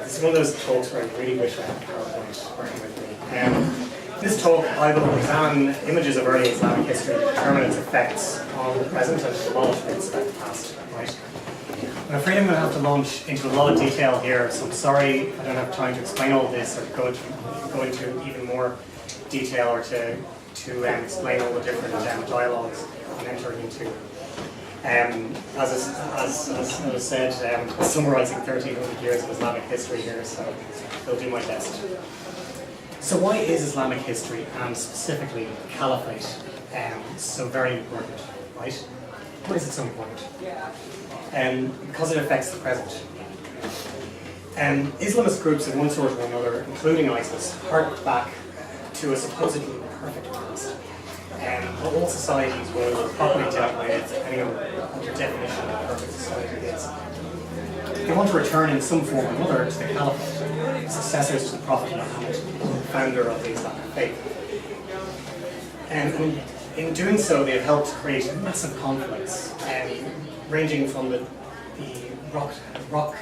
This is one of those talks where I really wish I had PowerPoint working with me. In this talk, I will examine images of early Islamic history to determine its effects on the present and demolish its about the past. Right? I'm afraid I'm going to have to launch into a lot of detail here, so I'm sorry I don't have time to explain all this or go into even more detail or to explain all the different dialogues I'm entering into. As was said, summarising 1,300 years of Islamic history here, so I'll do my best. So why is Islamic history, and specifically Caliphate, so very important, right? Why is it so important? Because it affects the present. Islamist groups of one sort or another, including ISIS, hark back to a supposedly perfect past. All societies will properly dealt with, depending on what your definition of a perfect society is. They want to return in some form or another to the Caliphate, successors to the Prophet Muhammad, founder of the Islamic faith. And in doing so, they have helped create massive conflicts, ranging from the rock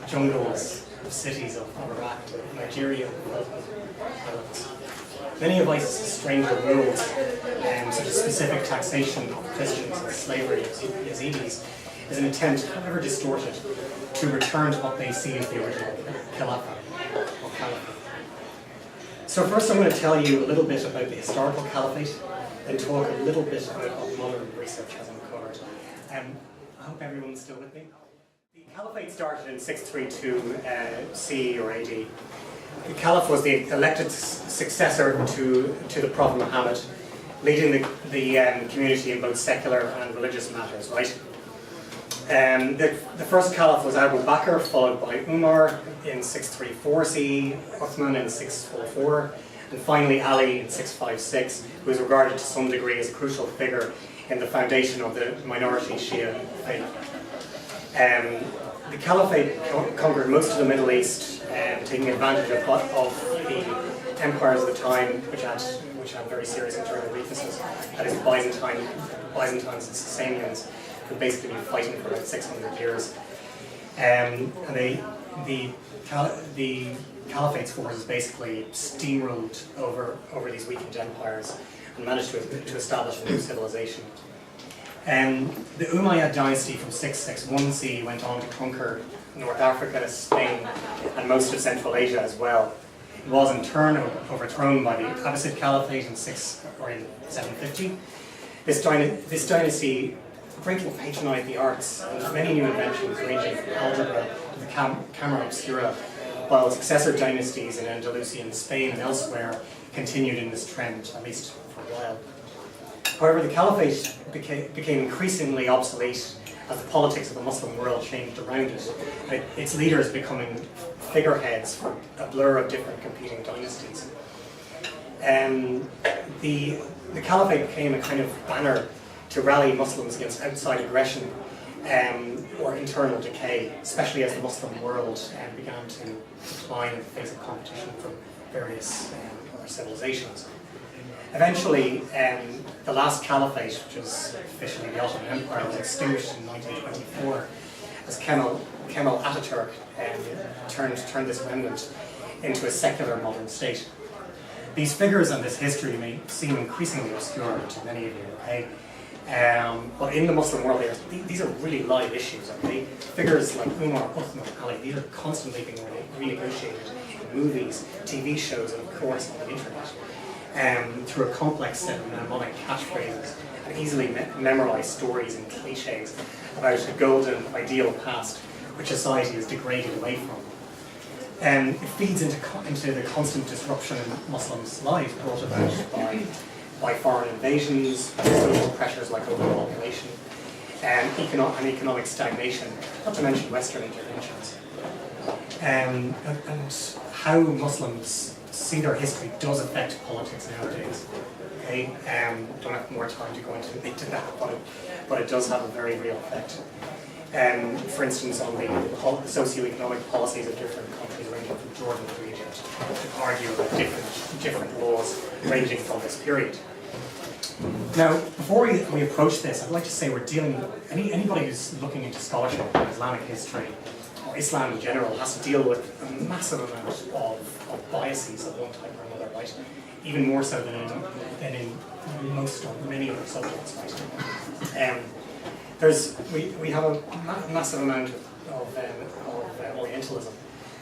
jungles of cities of Iraq to Nigeria islands. Many of ISIS's stranger rules, such as specific taxation of Christians and slavery of Yazidis, is an attempt, however distorted, to return to what they see as the original Caliphate. So first I'm going to tell you a little bit about the historical Caliphate, and talk a little bit about what modern research has uncovered. I hope everyone's still with me. The Caliphate started in 632 CE or AD. The Caliph was the elected successor to the Prophet Muhammad, leading the community in both secular and religious matters, right? The first Caliph was Abu Bakr, followed by Umar in 634 CE, Uthman in 644, and finally Ali in 656, who is regarded to some degree as a crucial figure in the foundation of the minority Shia faith. The Caliphate conquered most of the Middle East, taking advantage of the empires of the time, which had very serious internal weaknesses. That is, Byzantines and Sasanians, who basically been fighting for about 600 years. And the Caliphate's forces basically steamrolled over these weakened empires and managed to establish a new civilization. The Umayyad dynasty from 661 CE went on to conquer North Africa, Spain, and most of Central Asia as well. It was in turn overthrown by the Abbasid Caliphate in 750. This dynasty greatly patronised the arts and many new inventions ranging from algebra to the camera obscura, while successor dynasties in Andalusian Spain and elsewhere continued in this trend, at least for a while. However, the Caliphate became increasingly obsolete as the politics of the Muslim world changed around it, its leaders becoming figureheads for a blur of different competing dynasties. The Caliphate became a kind of banner to rally Muslims against outside aggression or internal decay, especially as the Muslim world began to decline in the face of competition from various other civilizations. Eventually, the last Caliphate, which was officially the Ottoman Empire, was extinguished in 1924 as Kemal Ataturk turned this remnant into a secular modern state. These figures and this history may seem increasingly obscure to many of you, okay? But in the Muslim world, these are really live issues, okay? Figures like Umar, Uthman, Ali, these are constantly being renegotiated in movies, TV shows, and of course on the internet. Through a complex set of mnemonic catchphrases and easily memorized stories and cliches about a golden, ideal past which society is degraded away from. It feeds into the constant disruption in Muslims' lives brought about by foreign invasions, social pressures like overpopulation, and economic stagnation, not to mention Western interventions. And how Muslims see their history does affect politics nowadays. Okay, don't have more time to go into that, but it does have a very real effect. For instance, on the socio-economic policies of different countries, ranging from Jordan to Egypt, to argue about different laws ranging from this period. Now, before we approach this, I'd like to say we're dealing. Anybody who's looking into scholarship on Islamic history or Islam in general, has to deal with a massive amount of biases of one type or another, right? Even more so than in most or many other subjects, right? We have a massive amount of Orientalism,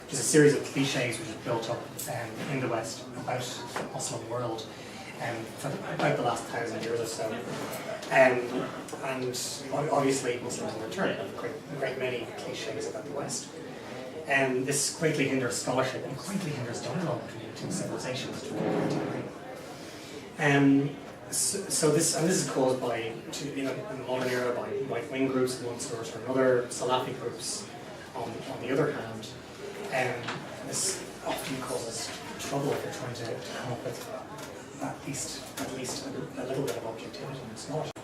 which is a series of cliches which is built up in the West about the Muslim world for about the last 1,000 years or so. And obviously Muslims in return have a great many cliches about the West. And this greatly hinders scholarship and greatly hinders dialogue between the two civilizations to a great degree. So this is caused by, in the modern era, by right-wing groups on one source or another, Salafi groups on the other hand. This often causes trouble if you're trying to come up with at least a little bit of objectivity in scholarship.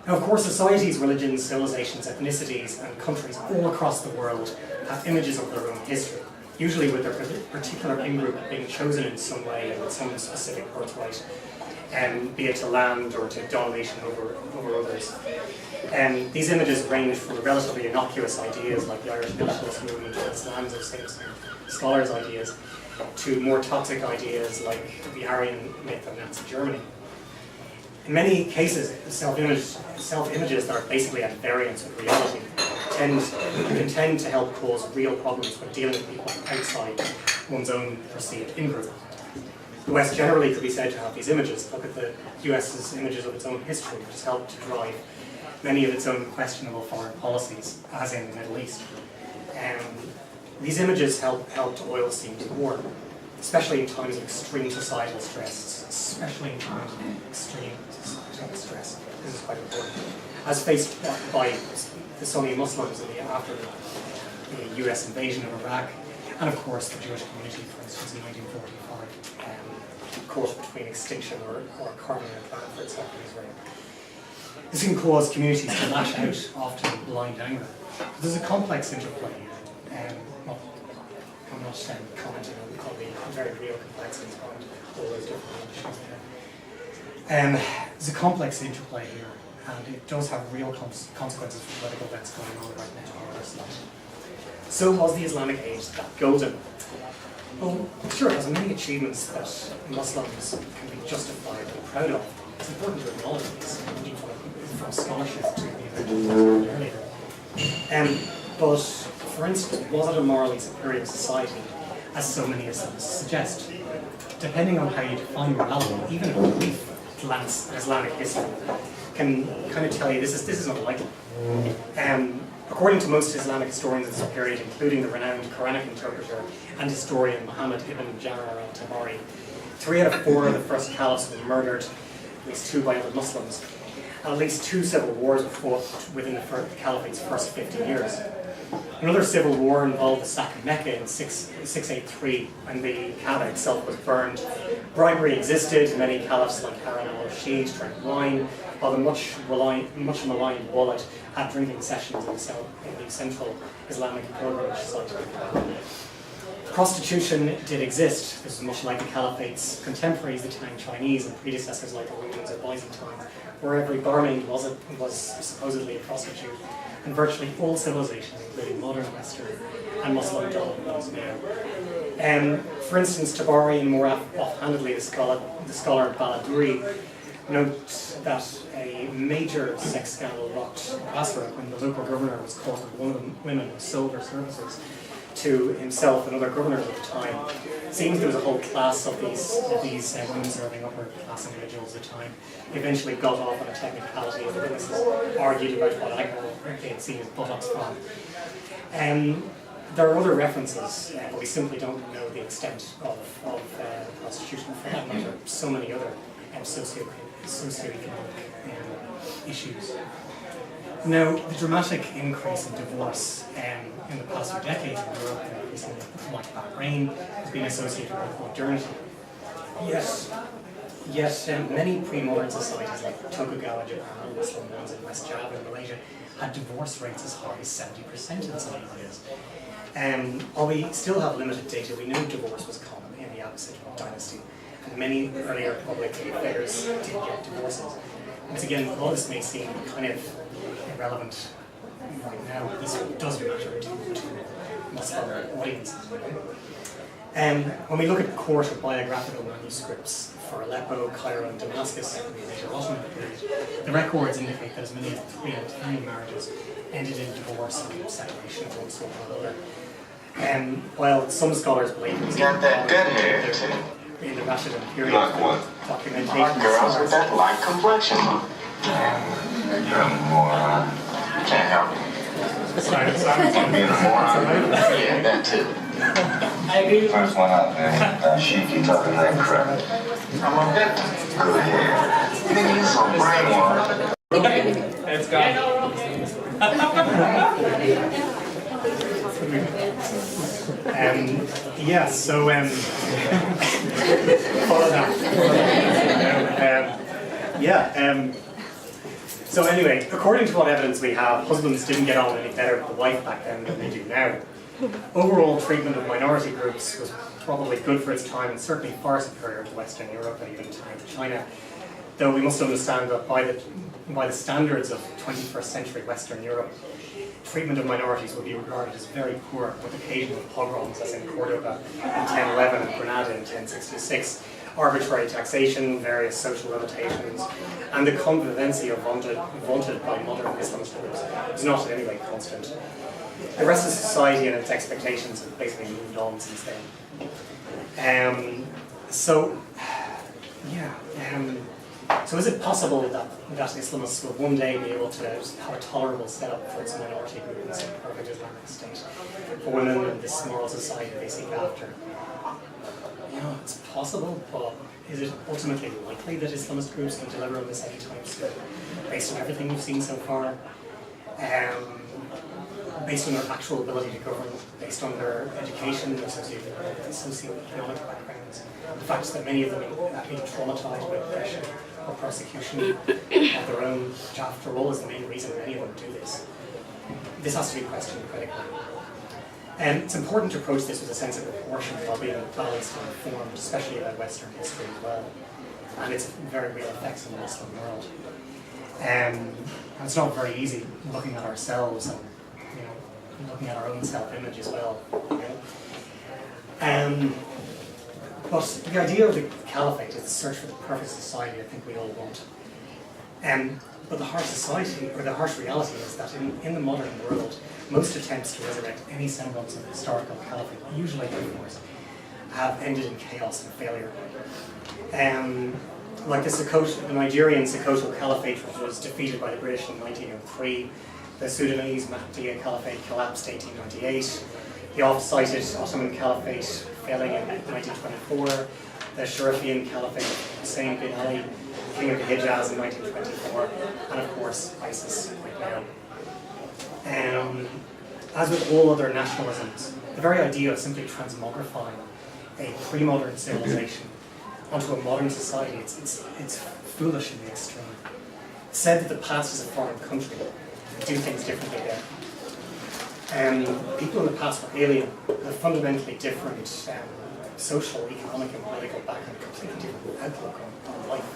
Now, of course, societies, religions, civilizations, ethnicities, and countries all across the world have images of their own history, usually with their particular in-group being chosen in some way and with some specific birthright, be it to land or to domination over others. These images range from relatively innocuous ideas like the Irish nationalist movement or Islam's or some scholars' ideas, to more toxic ideas like the Aryan myth of Nazi Germany. In many cases, self-images that are basically at variance with reality can tend to help cause real problems when dealing with people outside one's own perceived in-group. The West generally could be said to have these images. Look at the US's images of its own history, which has helped to drive many of its own questionable foreign policies, as in the Middle East. These images helped to oil steam war, especially in times of extreme societal stress, especially in times of extreme societal stress. This is quite important. As faced by the Sunni Muslims after the US invasion of Iraq, and of course the Jewish community, for instance, in 1945, caught between extinction or carving a plan for itself in Israel. This can cause communities to lash out, often in blind anger. But there's a complex interplay here. I'm not commenting on the very real complexities behind all those different issues there. There's a complex interplay here, and it does have real consequences for political events going on right now in our society. So was the Islamic age that golden? Well, sure, it has many achievements that Muslims can be justified and proud of. It's important to acknowledge these, from scholarship to the event earlier. But, for instance, was it a morally superior society, as so many Islamists suggest? Depending on how you define morality, even a brief glance at Islamic history can kind of tell you this is unlikely. According to most Islamic historians of this period, including the renowned Quranic interpreter and historian Muhammad ibn Jarir al-Tabari, 3 out of 4 of the first caliphs were murdered, at least 2 by other Muslims, and at least 2 civil wars were fought within the caliphate's first 50 years. Another civil war involved the sack of Mecca in 683, when the Kaaba itself was burned. Bribery existed. Many caliphs like Harun al-Rashid drank wine, while the much maligned Walid had drinking sessions in the central Islamic pilgrimage site of the Kaaba. Prostitution did exist. This was much like the caliphate's contemporaries, the Tang Chinese, and predecessors like the Romans or Byzantines, where every barmaid was supposedly a prostitute. And virtually all civilizations, including modern Western and Muslim dominations now. For instance, Tabari and more offhandedly the scholar Baladuri note that a major sex scandal rocked Basra when the local governor was caught with one of the women who sold her services to himself and other governors at the time. It seems there was a whole class of these women serving upper class individuals at the time. They eventually got off on a technicality, and the witnesses argued about what alcohol they had seen his buttocks from. There are other references, but we simply don't know the extent of prostitution, for that matter. So many other socioeconomic issues. Now, the dramatic increase in divorce in the past few decades in Europe, increasingly like Bahrain, has been associated with modernity. Yet many pre-modern societies like Tokugawa, Japan, Muslim ones in West Java and Malaysia had divorce rates as high as 70% in some areas. While we still have limited data, we know divorce was common in the Abbasid dynasty, and many earlier public figures did get divorces. Once again, all this may seem kind of irrelevant right now. This does matter to Muslim audiences. When we look at court or biographical manuscripts for Aleppo, Cairo, and Damascus in the later Ottoman period, the records indicate that as many as 3 in 10 marriages ended in divorce and separation of one sort or another. While some scholars believe it was got that good hair too. In the Rashidun period, Like what? documentation. Girls with that light complexion. You're a moron. You can't help it. Sorry. Being a moron. Yeah, that too. I agree. First one up, man. Sheik, you talking that crap. I'm a victim. Good hair. Nigga, you some brainwash. Let's go. Yeah, so follow that. So anyway, according to what evidence we have, husbands didn't get on any better with the wife back then than they do now. Overall treatment of minority groups was probably good for its time and certainly far superior to Western Europe and even to China. Though we must understand that by the standards of 21st century Western Europe, treatment of minorities would be regarded as very poor, with occasional pogroms as in Cordoba in 1011 and Granada in 1066, arbitrary taxation, various social limitations, and the convivencia vaunted by modern Islamist groups is not in any way constant. The rest of society and its expectations have basically moved on since then. So is it possible that Islamists will one day be able to have a tolerable setup for its minority group in some perfect Islamic state for women in this moral society they seek after? It's possible, but is it ultimately likely that Islamist groups can deliver on this anytime soon, based on everything we've seen so far? Based on their actual ability to govern, based on their education, their socioeconomic backgrounds, the fact that many of them have been traumatized by oppression or persecution of their own, which after all is the main reason many of them do this. This has to be questioned critically. And it's important to approach this with a sense of proportion while being balanced and informed, especially about Western history as well, and its very real effects on the Muslim world. And it's not very easy looking at ourselves and looking at our own self-image as well. But the idea of the caliphate is the search for the perfect society I think we all want. But the harsh society, or the harsh reality, is that in the modern world, most attempts to resurrect any semblance of historical caliphate, usually of course, have ended in chaos and failure. Like the Nigerian Sokoto Caliphate, which was defeated by the British in 1903, the Sudanese Mahdiya Caliphate collapsed in 1898, the oft-cited Ottoman Caliphate failing in 1924, the Sharifian Caliphate of Hussein bin Ali, King of the Hijaz in 1924, and of course ISIS right now. As with all other nationalisms, the very idea of simply transmogrifying a pre-modern civilization onto a modern society, it's foolish in the extreme. It's said that the past is a foreign country, and do things differently there. People in the past were alien, with fundamentally different social, economic, and political background, completely different outlook on life.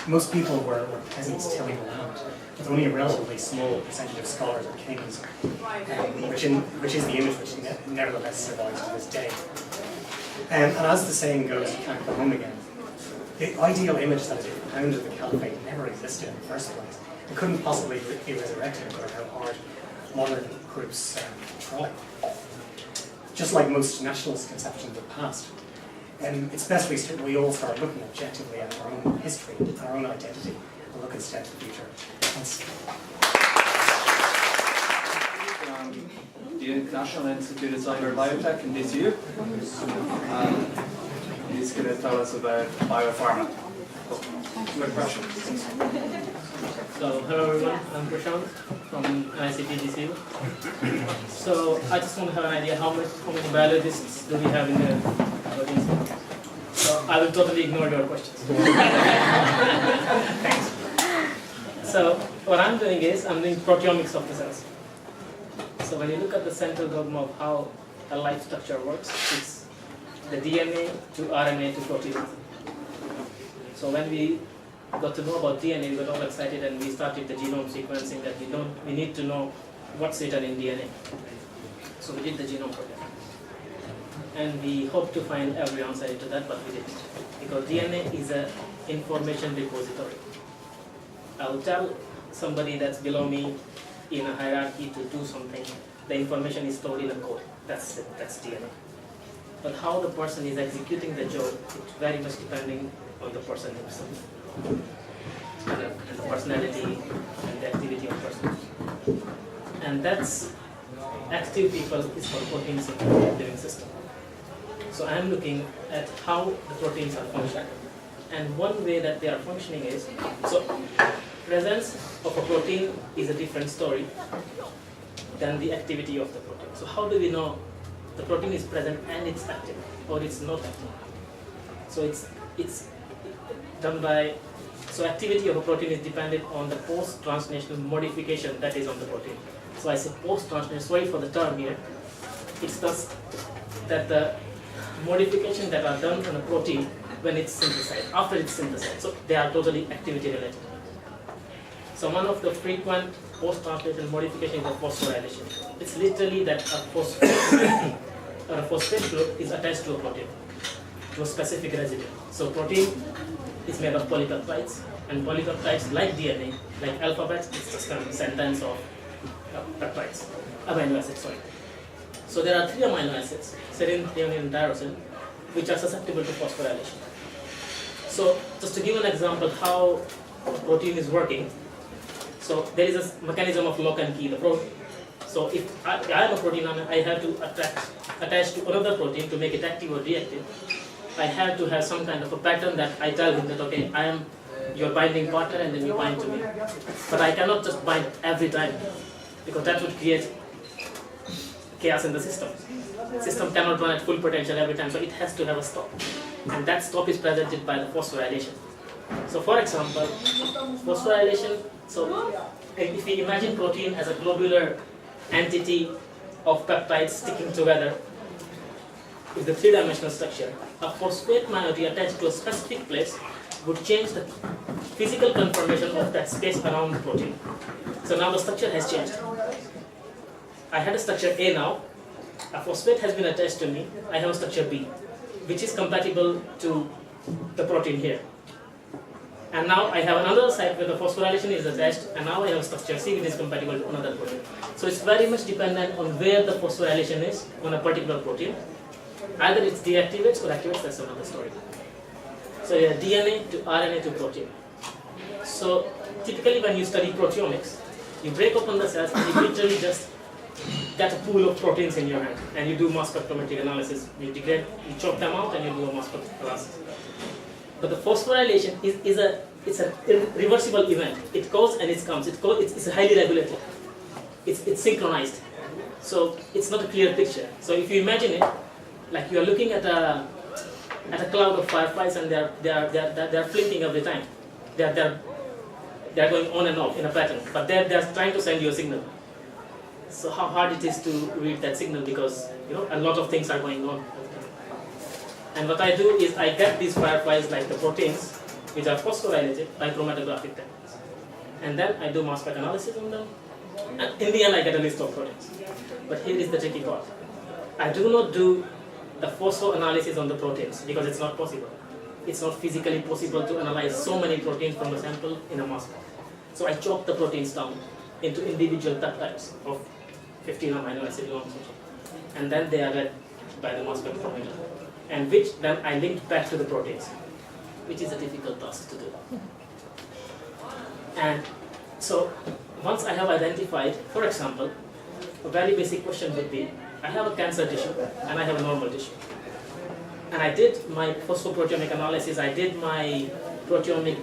Most people were peasants tilling the land, with only a relatively small percentage of scholars or kings, which is the image which nevertheless survives to this day. And as the saying goes, you can't go home again. The ideal image that is propounded of the caliphate never existed in the first place. It couldn't possibly be resurrected, no matter how hard modern groups try. Just like most nationalist conceptions of the past. It's best we all start looking objectively at our own history, our own identity, and look instead to the future. Thanks. The National Institute of Cyber Biotech in DCU. He's going to tell us about biopharma. My question. So, hello everyone, I'm Prashant from ICT DCU. So, I just want to have an idea how many biologists do we have in the audience. So, I will totally ignore your questions. Thanks. So, what I'm doing is, I'm doing proteomics of the cells. So, when you look at the central dogma of how a life structure works, it's the DNA to RNA to protein. So, when we got to know about DNA, we got all excited and we started the genome sequencing that we need to know what's written in DNA. So we did the genome project. And we hoped to find every answer into that, but we didn't. Because DNA is an information repository. I'll tell somebody that's below me in a hierarchy to do something. The information is stored in a code. That's it, that's DNA. But how the person is executing the job, it's very much depending on the person himself. And the personality and the activity of person. And that's active people is for proteins in the living system. So I'm looking at how the proteins are functioning. And one way that they are functioning is, so presence of a protein is a different story than the activity of the protein. So how do we know the protein is present and it's active, or it's not active? So it's done by, so activity of a protein is dependent on the post-translational modification that is on the protein. So I say post-translational, sorry for the term here, it's thus that the modification that are done on a protein when it's synthesized, after it's synthesized. So they are totally activity related. So one of the frequent post-translational modifications is phosphorylation. It's literally that a phosphate or a phosphate group is attached to a protein, to a specific residue. So protein is made of polypeptides, and polypeptides, like DNA, like alphabets, it's just a sentence of peptides, amino acids, sorry. So there are 3 amino acids, serine, threonine, and tyrosine, which are susceptible to phosphorylation. So just to give an example how a protein is working, so there is a mechanism of lock and key. So if I am a protein and I have to attach to another protein to make it active or reactive, I have to have some kind of a pattern that I tell him that, okay, I am your binding partner and then you bind to me. But I cannot just bind every time, because that would create chaos in the system. The system cannot run at full potential every time, so it has to have a stop. And that stop is presented by the phosphorylation. So for example, phosphorylation, so if we imagine protein as a globular entity of peptides sticking together with the 3-dimensional structure, a phosphate moiety attached to a specific place would change the physical conformation of that space around the protein. So now the structure has changed. I had a structure A now, a phosphate has been attached to me, I have a structure B, which is compatible to the protein here. And now I have another site where the phosphorylation is attached, and now I have a structure C which is compatible to another protein. So it's very much dependent on where the phosphorylation is on a particular protein. Either it's deactivates or activates, that's another story. So yeah, DNA to RNA to protein. So typically when you study proteomics, you break open the cells and you literally just get a pool of proteins in your hand and you do mass spectrometric analysis. You degrade, you chop them out and you do a mass spectrometric analysis. But the phosphorylation is a reversible event. It goes and it comes. It's highly regulated. It's synchronized. So it's not a clear picture. So if you imagine it, like you are looking at a cloud of fireflies and they are flickering every time. They are going on and off in a pattern, but they are trying to send you a signal. So how hard it is to read that signal, because a lot of things are going on. And what I do is I get these fireflies like the proteins, which are phosphorylated by chromatographic techniques. And then I do mass spec analysis on them. And in the end I get a list of proteins. But here is the tricky part. I do not do the phospho analysis on the proteins because it's not possible. It's not physically possible to analyze so many proteins from a sample in a mass spec. So I chop the proteins down into individual peptides of 15 amino acid long. And then they are read by the mass spectrometer. And which then I linked back to the proteins, which is a difficult task to do. And so once I have identified, for example, a very basic question would be, I have a cancer tissue and I have a normal tissue. And I did my phosphoproteomic analysis, I did my proteomic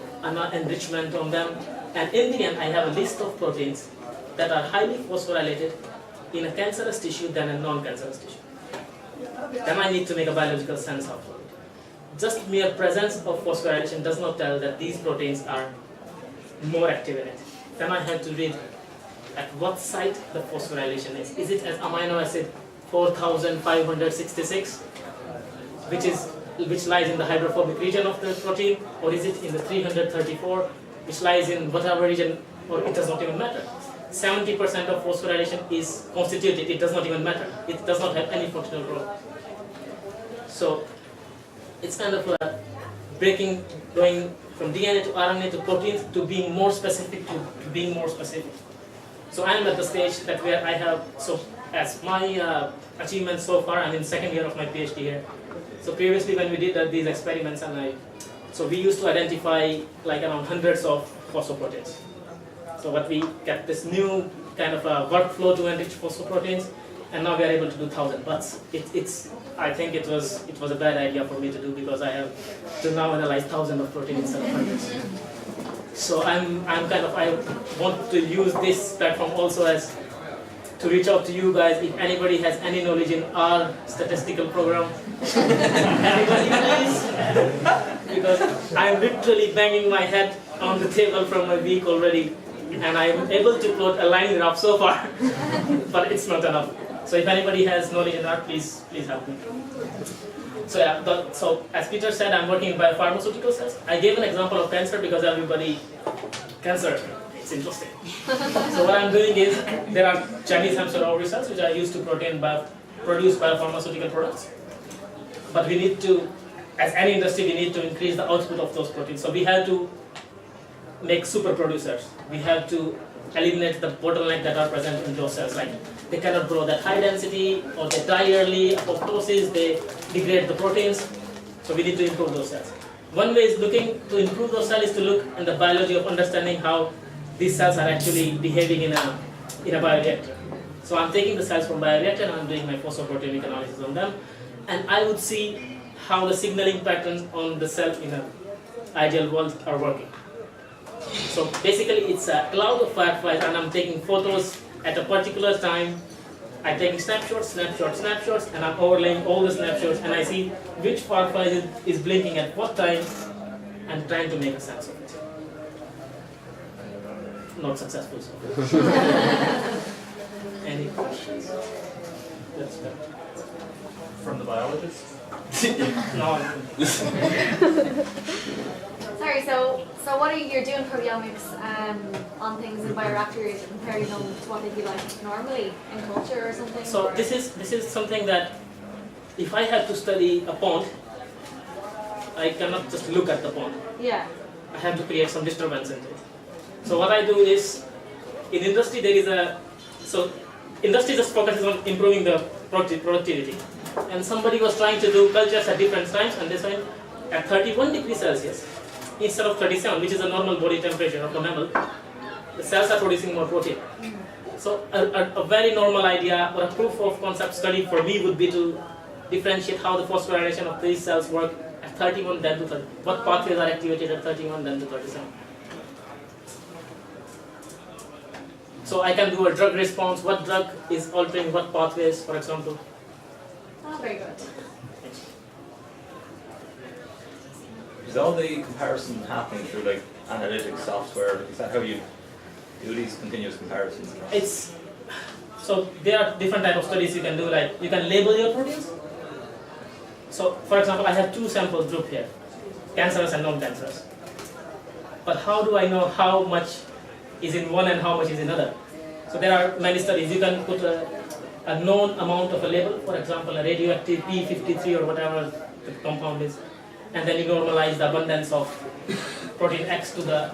enrichment on them, and in the end I have a list of proteins that are highly phosphorylated in a cancerous tissue than a non-cancerous tissue. Then I need to make a biological sense of it. Just mere presence of phosphorylation does not tell that these proteins are more active in it. Then I have to read at what site the phosphorylation is. Is it at amino acid 4566, which is which lies in the hydrophobic region of the protein, or is it in the 334, which lies in whatever region, or it does not even matter. 70% of phosphorylation is constituted, it does not even matter. It does not have any functional role. So it's kind of a going from DNA to RNA to proteins to being more specific to being more specific. So I'm at the stage that where I have, so as my achievement so far, I'm in second year of my PhD here. So previously when we did these experiments, so we used to identify like around hundreds of phosphoproteins. So what we kept this new kind of a workflow to enrich phosphoproteins, and now we are able to do 1,000. But I think it was a bad idea for me to do, because I have to now analyze 1,000 of proteins instead of hundreds. So I want to use this platform also as to reach out to you guys if anybody has any knowledge in our statistical program. Anybody please? Because I'm literally banging my head on the table from a week already, and I'm able to plot a line graph so far, but it's not enough. So if anybody has knowledge in that, please help me. So yeah, so as Peter said, I'm working in biopharmaceutical cells. I gave an example of cancer because cancer, it's interesting. So what I'm doing is, there are Chinese hamster ovary cells which are used to produce biopharmaceutical products. But we need to, as any industry, we need to increase the output of those proteins. So we have to make super producers. We have to eliminate the bottleneck that are present in those cells. Like they cannot grow that high density, or they die early, apoptosis, they degrade the proteins. So we need to improve those cells. One way is looking to improve those cells is to look in the biology of understanding how these cells are actually behaving in a bioreactor. So I'm taking the cells from bioreactor and I'm doing my phosphoproteinic analysis on them, and I would see how the signaling patterns on the cell in an ideal world are working. So basically it's a cloud of fireflies, and I'm taking photos at a particular time. I'm taking snapshots, and I'm overlaying all the snapshots, and I see which firefly is blinking at what time, and trying to make a sense of it. Not successful so far. Any questions? That's good. From the biologist? No. Sorry, so what you're doing proteomics on things in bioreactors, comparing them to what they'd be like normally in culture or something? So or? this is something that if I have to study a pond, I cannot just look at the pond. Yeah. I have to create some disturbance in it. So what I do is, in industry industry just focuses on improving the productivity. And somebody was trying to do cultures at different times, and they said at 31 degrees Celsius, instead of 37, which is a normal body temperature of the mammal, the cells are producing more protein. So a very normal idea, or a proof of concept study for me would be to differentiate how the phosphorylation of these cells work at 31 then to 30. What pathways are activated at 31 then to 37. So I can do a drug response, what drug is altering what pathways, for example. Oh, very good. Is all the comparison happening through like analytics software? Is that how you do these continuous comparisons? So there are different types of studies you can do, like you can label your proteins. So for example, I have two samples group here, cancerous and non-cancerous. But how do I know how much is in one and how much is in other? So there are many studies. You can put a known amount of a label, for example, a radioactive P53 or whatever the compound is, and then you normalize the abundance of protein X to the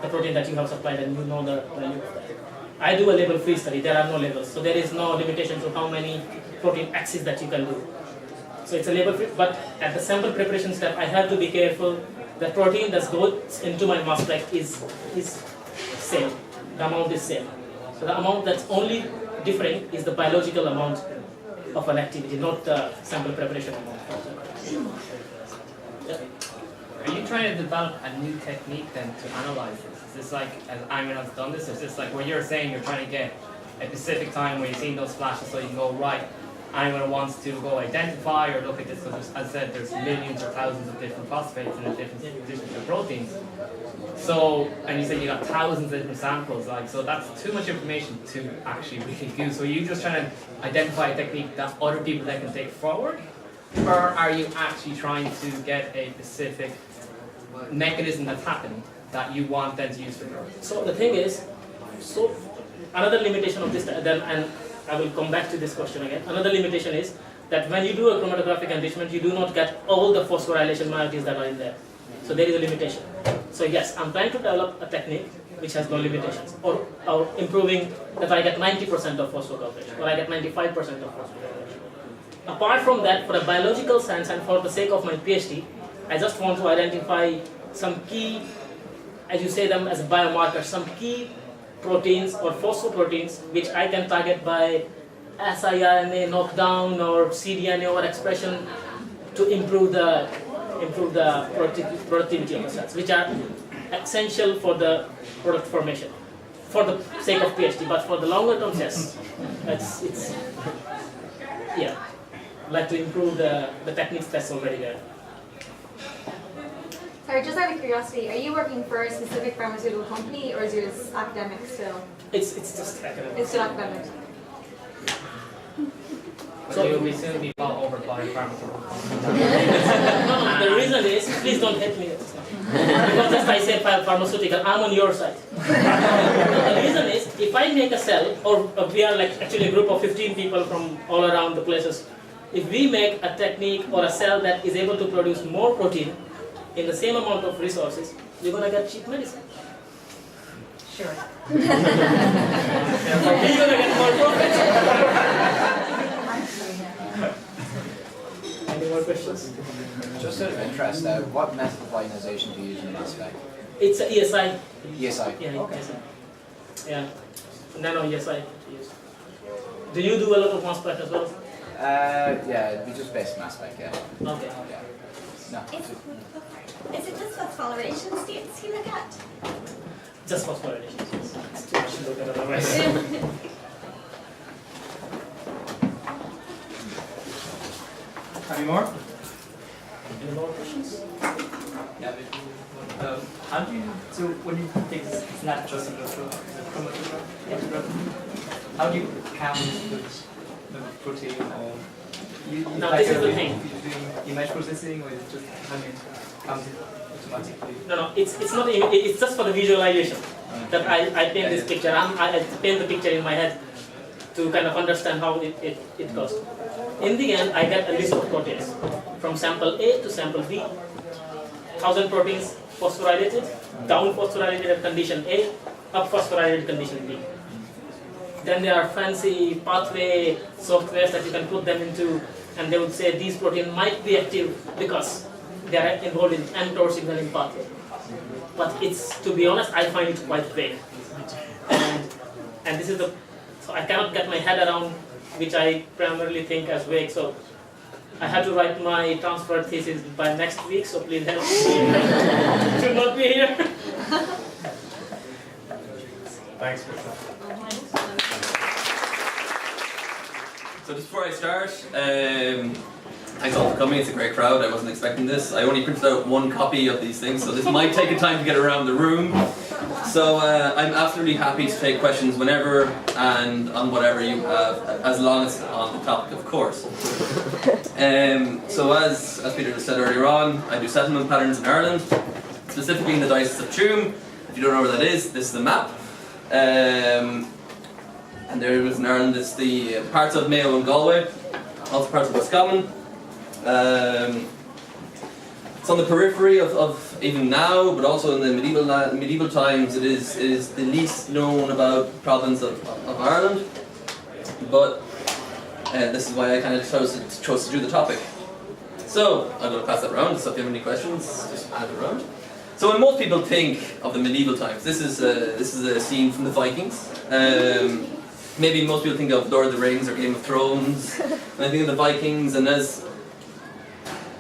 protein that you have supplied, and you know the value of that. I do a label-free study. There are no labels, so there is no limitation to how many protein X's that you can do. So it's a label-free, but at the sample preparation step, I have to be careful. The protein that goes into my mass spec is same. The amount is same. So the amount that's only differing is the biological amount of an activity, not the sample preparation amount. Yeah. Are you trying to develop a new technique then to analyze this? Is this like, as anyone has done this, or is this like where you're saying you're trying to get a specific time where you've seen those flashes so you can go, right, anyone wants to go identify or look at this, because as I said, there's millions or thousands of different phosphates and different proteins. So, and you said you got thousands of different samples, like, so that's too much information to actually really use. So are you just trying to identify a technique that other people then can take forward? Or are you actually trying to get a specific mechanism that's happening that you want them to use for growth? So the thing is, so another limitation of this, then, and I will come back to this question again. Another limitation is that when you do a chromatographic enrichment, you do not get all the phosphorylation moieties that are in there. So there is a limitation. So yes, I'm trying to develop a technique which has no limitations, or improving that I get 90% of phosphor coverage, or I get 95% of phosphor coverage. Apart from that, for a biological sense and for the sake of my PhD, I just want to identify some key, as you say them as biomarkers, some key proteins or phosphoproteins which I can target by siRNA knockdown or cDNA overexpression to improve the productivity of the cells, which are essential for the product formation, for the sake of PhD. But for the longer term, yes, it's yeah, like to improve the techniques that's already there. Sorry, just out of curiosity, are you working for a specific pharmaceutical company, or is yours academic still? It's just academic. It's still academic. So you will soon be bought over by pharmaceuticals. No, the reason is, please don't hate me. Because just I said pharmaceutical, I'm on your side. The reason is, if I make a cell, or we are like actually a group of 15 people from all around the places, if we make a technique or a cell that is able to produce more protein in the same amount of resources, you're going to get cheap medicine. Sure. You're going to get more profit. Any more questions? Just out of interest, what method of ionization do you use in mass spec? It's a ESI. ESI? Yeah, Okay. ESI. Yeah, nano ESI to use. Do you do a lot of mass spec as well? Yeah, we just base mass spec, yeah. Okay. Yeah. No. Is it just phosphorylation states you look at? Just phosphorylation. It's too much to look at otherwise. Any more? Any more questions? Yeah. How do you, so when you think it's not just a chromatograph, how do you count the protein, or you Now like this is the thing. You're doing image processing, or is it just having it count it automatically? No, it's not. It's just for the visualization that I paint this picture. I paint the picture in my head to kind of understand how it goes. In the end, I get a list of proteins from sample A to sample B. 1,000 proteins phosphorylated, down phosphorylated at condition A, up phosphorylated condition B. Then there are fancy pathway softwares that you can put them into, and they would say these proteins might be active because they are involved in mTOR signaling pathway. But it's, to be honest, I find it quite vague. And this is the, so I cannot get my head around, which I primarily think as vague. So I have to write my transfer thesis by next week, so please help me. Should not be here. Thanks, Prashant. So just before I start, thanks all for coming. It's a great crowd. I wasn't expecting this. I only printed out one copy of these things, so this might take a time to get around the room. So I'm absolutely happy to take questions whenever and on whatever you have, as long as it's on the topic, of course. So as Peter just said earlier on, I do settlement patterns in Ireland, specifically in the Diocese of Tuam. If you don't know where that is, this is the map. And there is in Ireland, it's the parts of Mayo and Galway, also parts of Roscommon. It's on the periphery of even now, but also in the medieval times, it is the least known about province of Ireland. But this is why I kind of chose to do the topic. So I'm going to pass that around. So if you have any questions, just pass it around. So when most people think of the medieval times, this is a scene from the Vikings. Maybe most people think of Lord of the Rings or Game of Thrones, and I think of the Vikings, and as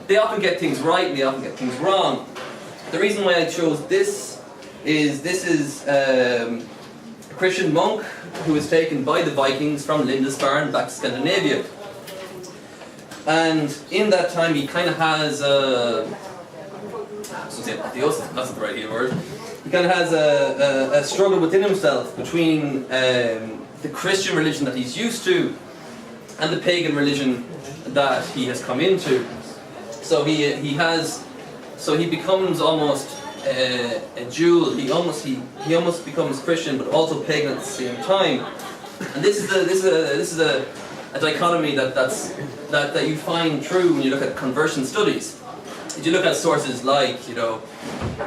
they often get things right and they often get things wrong. The reason why I chose this is a Christian monk who was taken by the Vikings from Lindisfarne back to Scandinavia. And in that time he kind of has I was going to say apotheosis, but that's not the right word. He kind of has a struggle within himself between the Christian religion that he's used to and the pagan religion that he has come into. So he becomes almost a dual. He almost becomes Christian, but also pagan at the same time. And this is a dichotomy that you find true when you look at conversion studies. If you look at sources like,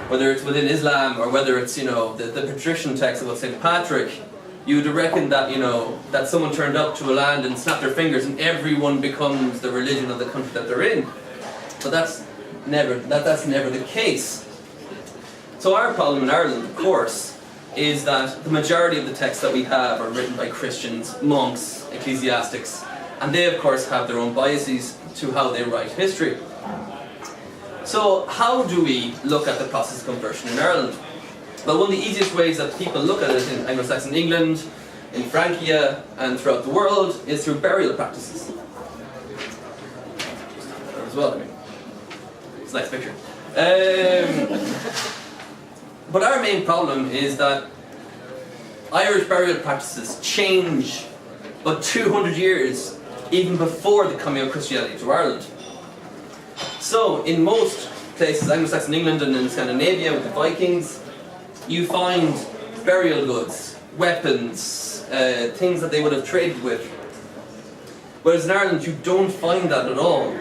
whether it's within Islam or whether it's, the patrician text about St. Patrick, you would reckon that, that someone turned up to a land and snapped their fingers and everyone becomes the religion of the country that they're in. But that's never the case. So our problem in Ireland, of course, is that the majority of the texts that we have are written by Christians, monks, ecclesiastics, and they, of course, have their own biases to how they write history. So how do we look at the process of conversion in Ireland? Well, one of the easiest ways that people look at it in Anglo-Saxon England, in Francia, and throughout the world is through burial practices. As well, it's a nice picture. But our main problem is that Irish burial practices change about 200 years even before the coming of Christianity to Ireland. So, in most places, Anglo-Saxon England and in Scandinavia with the Vikings, you find burial goods, weapons, things that they would have traded with. Whereas in Ireland, you don't find that at all.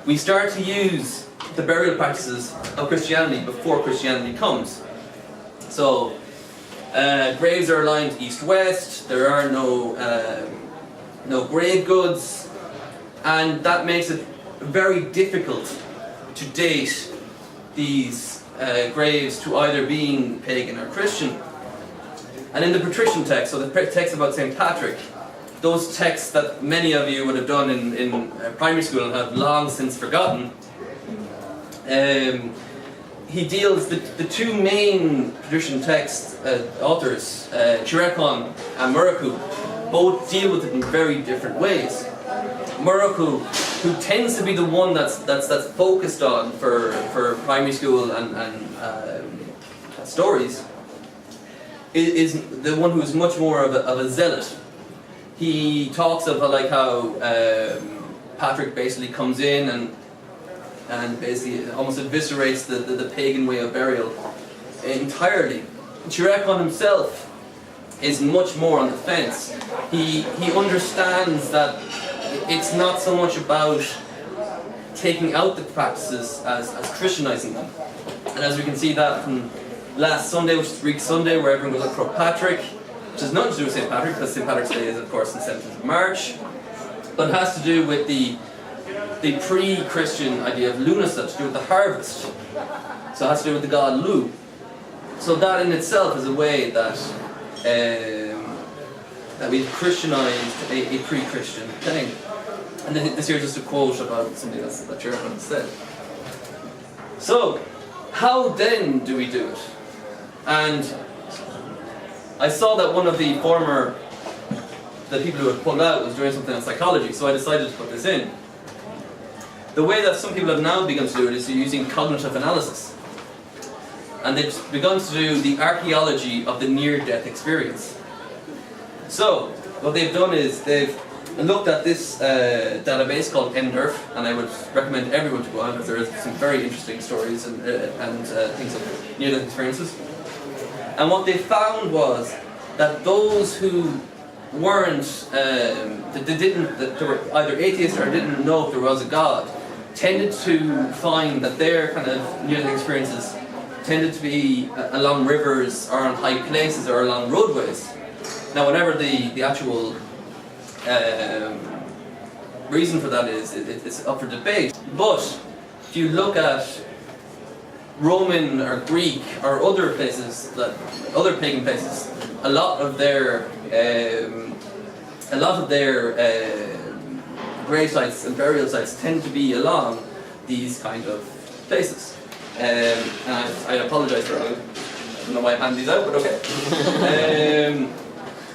We start to use the burial practices of Christianity before Christianity comes. So, graves are aligned east-west, there are no grave goods, and that makes it very difficult to date these graves to either being pagan or Christian. And in the patrician text, so the text about St. Patrick, those texts that many of you would have done in primary school and have long since forgotten, he deals, the two main patrician text authors, Chirekon and Muraku, both deal with it in very different ways. Muraku, who tends to be the one that's focused on for primary school and stories, is the one who's much more of a zealot. He talks of how Patrick basically comes in and basically almost eviscerates the pagan way of burial entirely. Chirekon himself is much more on the fence. He understands that it's not so much about taking out the practices as Christianizing them. And as we can see that from last Sunday, which is Greek Sunday, where everyone goes up for Patrick, which has nothing to do with St. Patrick, because St. Patrick's Day is, of course, the 17th of March, but it has to do with the pre-Christian idea of Lunasa, to do with the harvest. So it has to do with the god Lu. So that in itself is a way that we've Christianized a pre-Christian thing. And this here is just a quote about something that Chirekon said. So, how then do we do it? And I saw that one of the people who had pulled out was doing something on psychology, so I decided to put this in. The way that some people have now begun to do it is using cognitive analysis. And they've begun to do the archaeology of the near-death experience. So, what they've done is they've looked at this database called NDERF, and I would recommend everyone to go on because there are some very interesting stories and things of near-death experiences. And what they found was that those who weren't, that were either atheists or didn't know if there was a God, tended to find that their kind of near-death experiences tended to be along rivers or on high places or along roadways. Now, whatever the actual reason for that is, it's up for debate. But if you look at Roman or Greek or other places, other pagan places, a lot of their grave sites and burial sites tend to be along these kind of places. And I apologise for I don't know why I hand these out, but okay.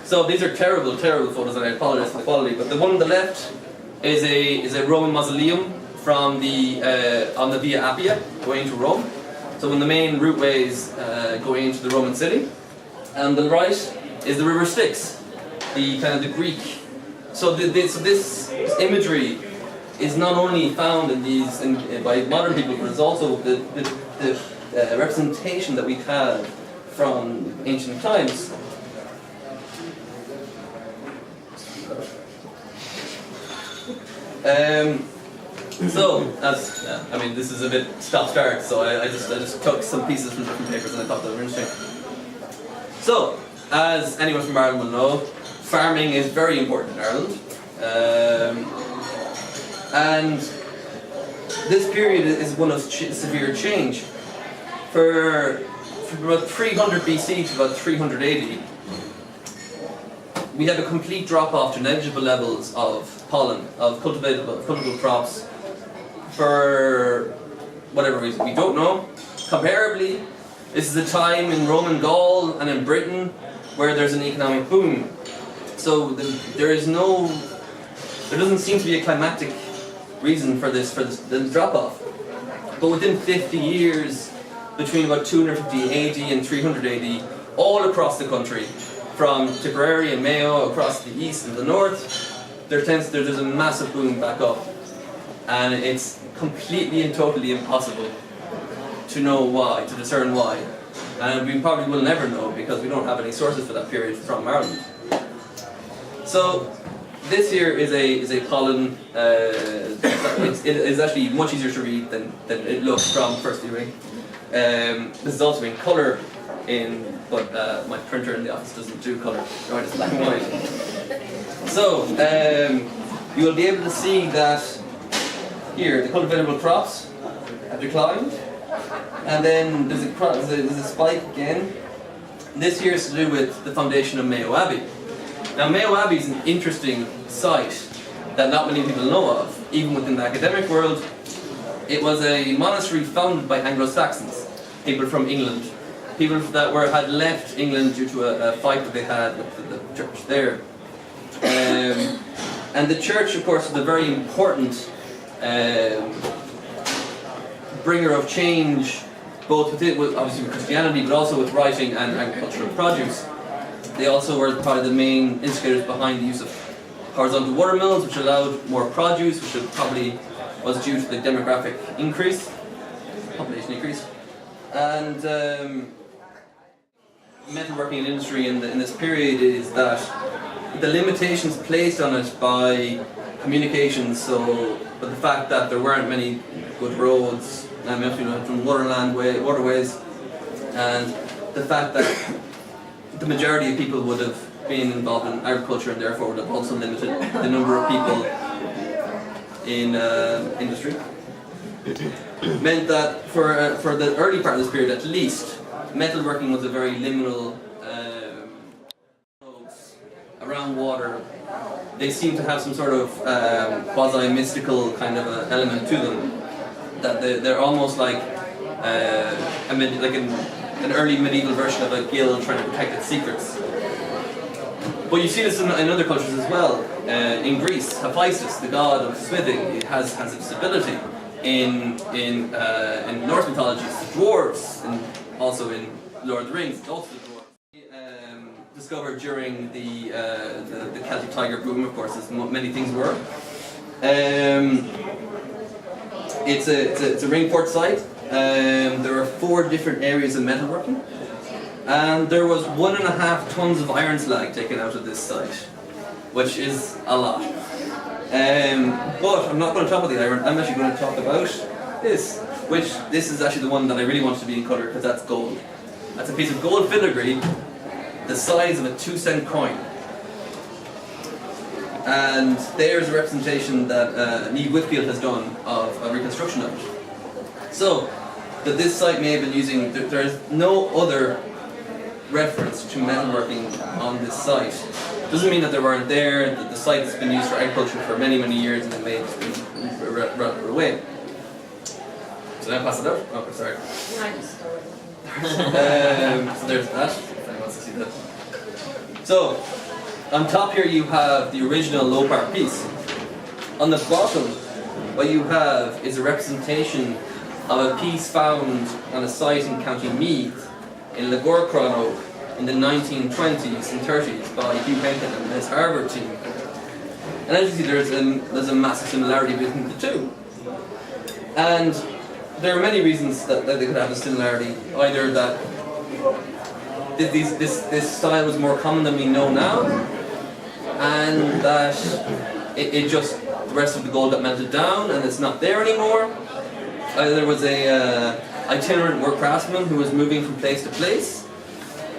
So these are terrible, terrible photos, and I apologise for the quality. But the one on the left is a Roman mausoleum from on the Via Appia going to Rome. So one of the main routeways going into the Roman city. And on the right is the River Styx, the Greek So this imagery is not only found in these by modern people, but it's also the representation that we have from ancient times. So, this is a bit stop-start, so I just took some pieces from different papers and I thought they were interesting. So, as anyone from Ireland will know, farming is very important in Ireland. And this period is one of severe change. From about 300 BC to about 300 AD, we have a complete drop-off to negligible levels of pollen, of cultivable crops, for whatever reason we don't know. Comparably, this is a time in Roman Gaul and in Britain where there's an economic boom. So there doesn't seem to be a climactic reason for this drop-off. But within 50 years, between about 250 AD and 300 AD, all across the country, from Tipperary and Mayo across the east and the north, there's a massive boom back up. And it's completely and totally impossible to know why, to discern why. And we probably will never know because we don't have any sources for that period from Ireland. So this here is a pollen. It is actually much easier to read than it looks from first viewing. This is also in colour, but my printer in the office doesn't do colour. Right, it's black and white. So you will be able to see that here the cultivatable crops have declined, and then there's a spike again. This here is to do with the foundation of Mayo Abbey. Now, Mayo Abbey is an interesting site that not many people know of, even within the academic world. It was a monastery founded by Anglo-Saxons, people from England, people that had left England due to a fight that they had with the church there. And the church, of course, was a very important bringer of change, both obviously with Christianity, but also with writing and agricultural produce. They also were probably the main instigators behind the use of horizontal water mills, which allowed more produce, which probably was due to the demographic increase, population increase. And metalworking industry in this period is that the limitations placed on it by communications, but the fact that there weren't many good roads, from waterways, and the fact that the majority of people would have been involved in agriculture and therefore would have also limited the number of people in industry, meant that for the early part of this period at least, metalworking was a very liminal around water. They seem to have some sort of quasi-mystical kind of element to them, that they're almost like an early medieval version of a guild trying to protect its secrets. But you see this in other cultures as well. In Greece, Hephaestus, the god of smithing, has its ability. In Norse mythology, it's the dwarves, and also in Lord of the Rings, it's also the dwarves. Discovered during the Celtic Tighe boom, of course, as many things were. It's a ring port site. There are 4 different areas of metalworking, and there was 1.5 tons of iron slag taken out of this site, which is a lot. But I'm not going to talk about the iron. I'm actually going to talk about this, this is actually the one that I really wanted to be in colour, because that's gold. That's a piece of gold filigree the size of a 2-cent coin. And there's a representation that Niamh Whitfield has done of a reconstruction of it. So, that this site may have been using, there is no other reference to metalworking on this site. Doesn't mean that they weren't there, that the site has been used for agriculture for many, many years and it may have been run away. So now pass it out? Oh, sorry. So there's that, if anyone wants to see that. So, on top here you have the original low part piece. On the bottom, what you have is a representation of a piece found on a site in County Meath in Lagorcrono in the 1920s and 30s by Hugh Henkin and his Harvard team. And as you see, there's a massive similarity between the two. And there are many reasons that they could have a similarity. Either that this style was more common than we know now, and that it just, the rest of the gold got melted down and it's not there anymore. Either there was a itinerant work craftsman who was moving from place to place,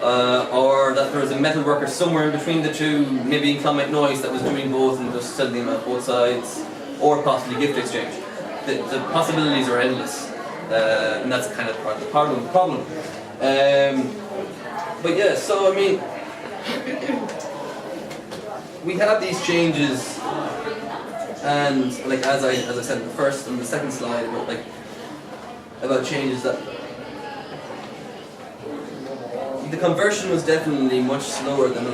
or that there was a metal worker somewhere in between the two, maybe in Clonmacnoise noise, that was doing both and just selling them at both sides, or possibly gift exchange. The possibilities are endless, and that's kind of part of the problem. But yeah, so I mean, we have these changes, and like as I said in the first and the second slide about changes, that the conversion was definitely much slower than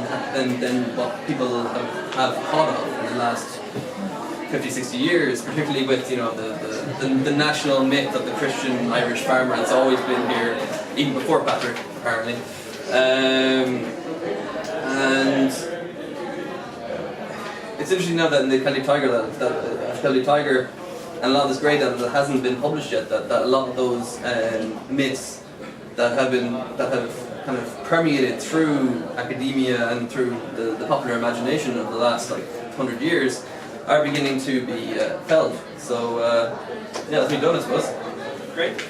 what people have thought of in the last 50, 60 years, particularly with the national myth of the Christian Irish farmer that's always been here, even before Patrick, apparently. And it's interesting now that in the Celtic Tighe, and a lot of this grey data that hasn't been published yet, that a lot of those myths that have kind of permeated through academia and through the popular imagination of the last 100 years are beginning to be felt. So yeah, that's me done, I suppose. Great.